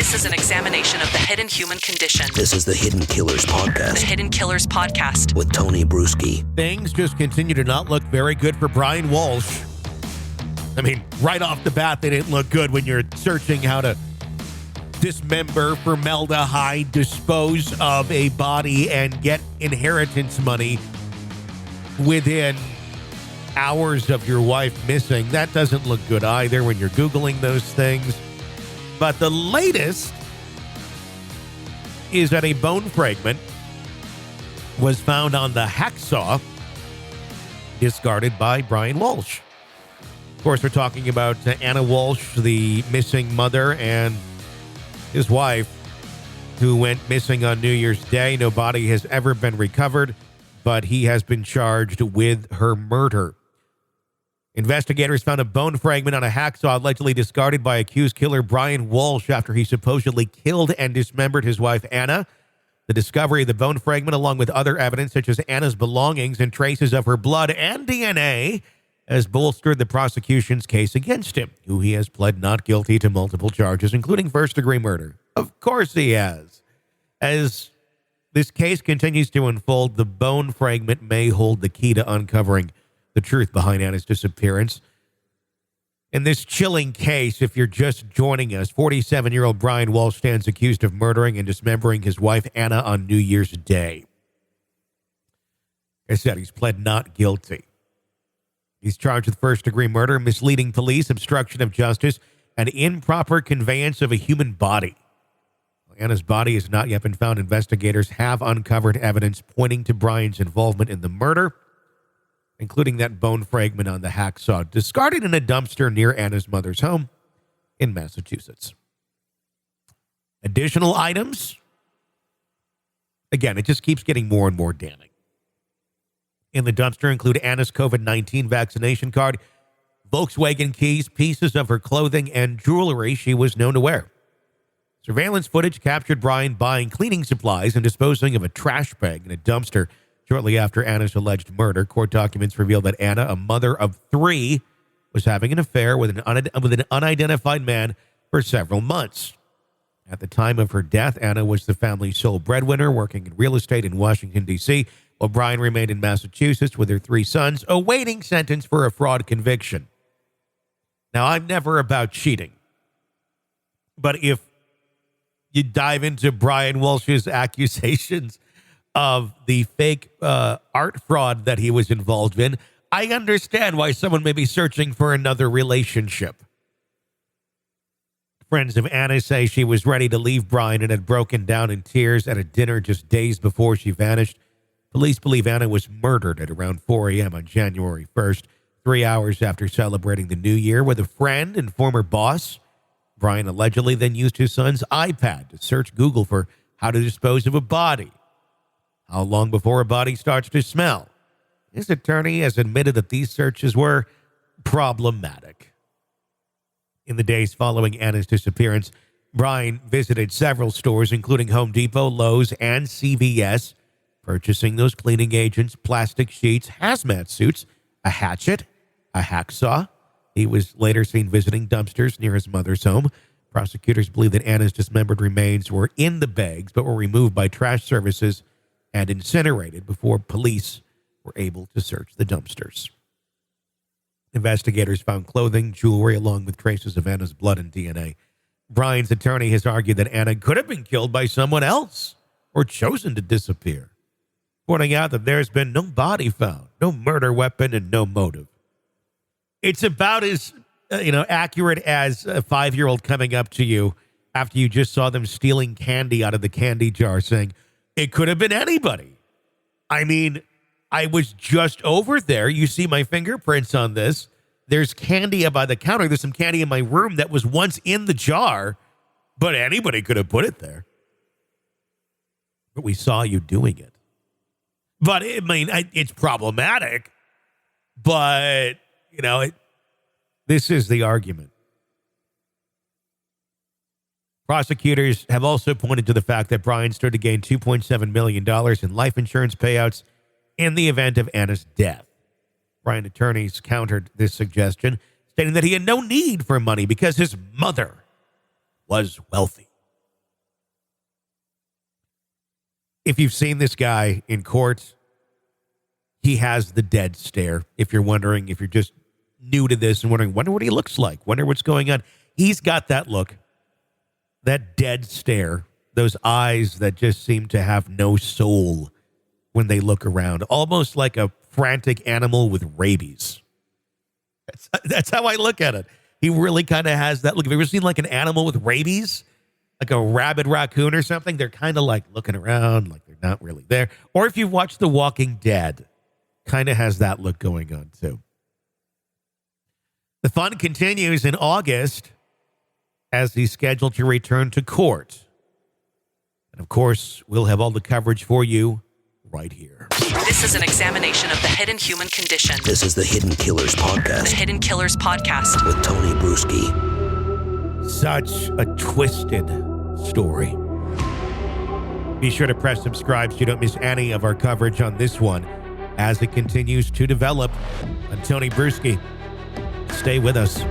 This is an examination of the hidden human condition. This is the Hidden Killers Podcast. The Hidden Killers Podcast. With Tony Bruschi. Things just continue to not look very good for Brian Walshe. I mean, right off the bat, they didn't look good when you're searching how to dismember, formaldehyde, dispose of a body, and get inheritance money within hours of your wife missing. That doesn't look good either when you're Googling those things. But the latest is that a bone fragment was found on the Hacksaw, discarded by Brian Walshe. Of course, we're talking about Ana Walshe, the missing mother, and his wife, who went missing on New Year's Day. No body has ever been recovered, but he has been charged with her murder. Investigators found a bone fragment on a hacksaw allegedly discarded by accused killer Brian Walshe after he supposedly killed and dismembered his wife, Ana. The discovery of the bone fragment, along with other evidence such as Ana's belongings and traces of her blood and DNA, has bolstered the prosecution's case against him, who he has pled not guilty to multiple charges, including first-degree murder. Of course he has. As this case continues to unfold, the bone fragment may hold the key to uncovering the truth behind Ana's disappearance. In this chilling case, if you're just joining us, 47-year-old Brian Walshe stands accused of murdering and dismembering his wife, Ana, on New Year's Day. Like I said, he's pled not guilty. He's charged with first-degree murder, misleading police, obstruction of justice, and improper conveyance of a human body. Ana's body has not yet been found. Investigators have uncovered evidence pointing to Brian's involvement in the murder, including that bone fragment on the hacksaw, discarded in a dumpster near Ana's mother's home in Massachusetts. Additional items? Again, it just keeps getting more and more damning. In the dumpster include Ana's COVID-19 vaccination card, Volkswagen keys, pieces of her clothing, and jewelry she was known to wear. Surveillance footage captured Brian buying cleaning supplies and disposing of a trash bag in a dumpster shortly after Ana's alleged murder. Court documents reveal that Ana, a mother of three, was having an affair with an unidentified man for several months. At the time of her death, Ana was the family's sole breadwinner, working in real estate in Washington, D.C., while Bryan remained in Massachusetts with her three sons, awaiting sentence for a fraud conviction. Now, I'm never about cheating, but if you dive into Brian Walshe's accusations of the fake art fraud that he was involved in, I understand why someone may be searching for another relationship. Friends of Ana say she was ready to leave Bryan and had broken down in tears at a dinner just days before she vanished. Police believe Ana was murdered at around 4 a.m. on January 1st, 3 hours after celebrating the new year with a friend and former boss. Bryan allegedly then used his son's iPad to search Google for how to dispose of a body. How long before a body starts to smell? His attorney has admitted that these searches were problematic. In the days following Ana's disappearance, Bryan visited several stores, including Home Depot, Lowe's, and CVS, purchasing those cleaning agents, plastic sheets, hazmat suits, a hatchet, a hacksaw. He was later seen visiting dumpsters near his mother's home. Prosecutors believe that Ana's dismembered remains were in the bags but were removed by trash services and incinerated before police were able to search the dumpsters. Investigators found clothing, jewelry, along with traces of Ana's blood and DNA. Bryan's attorney has argued that Ana could have been killed by someone else or chosen to disappear, pointing out that there's been no body found, no murder weapon, and no motive. It's about as accurate as a 5-year-old coming up to you after you just saw them stealing candy out of the candy jar, saying, it could have been anybody. I mean, I was just over there. You see my fingerprints on this. There's candy by the counter. There's some candy in my room that was once in the jar, but anybody could have put it there. But we saw you doing it. But, I mean, it's problematic, but, this is the argument. Prosecutors have also pointed to the fact that Bryan stood to gain $2.7 million in life insurance payouts in the event of Ana's death. Bryan attorneys countered this suggestion, stating that he had no need for money because his mother was wealthy. If you've seen this guy in court, he has the dead stare. If you're wondering, if you're just new to this and wondering, wonder what he looks like, wonder what's going on. He's got that look, that dead stare, those eyes that just seem to have no soul when they look around, almost like a frantic animal with rabies. That's how I look at it. He really kind of has that look. Have you ever seen like an animal with rabies? Like a rabid raccoon or something? They're kind of like looking around like they're not really there. Or if you've watched The Walking Dead, kind of has that look going on too. The fun continues in August as he's scheduled to return to court. And of course, we'll have all the coverage for you right here. This is an examination of the hidden human condition. This is the Hidden Killers The Podcast Hidden Killers Podcast. with Tony Bruschi. Such a twisted story. Be sure to press subscribe so you don't miss any of our coverage on this one as it continues to develop. I'm Tony Bruschi. Stay with us.